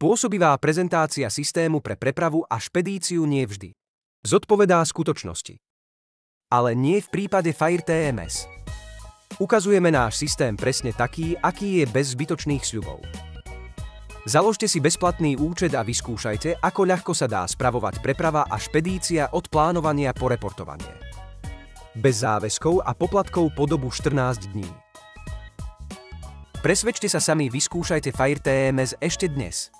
Pôsobivá prezentácia systému pre prepravu a špedíciu nie vždy zodpovedá skutočnosti. Ale nie v prípade Fire TMS. Ukazujeme náš systém presne taký, aký je bez zbytočných sľubov. Založte si bezplatný účet a vyskúšajte, ako ľahko sa dá spravovať preprava a špedícia od plánovania po reportovanie. Bez záväzkov a poplatkov po dobu 14 dní. Presvedčte sa sami, vyskúšajte Fire TMS ešte dnes.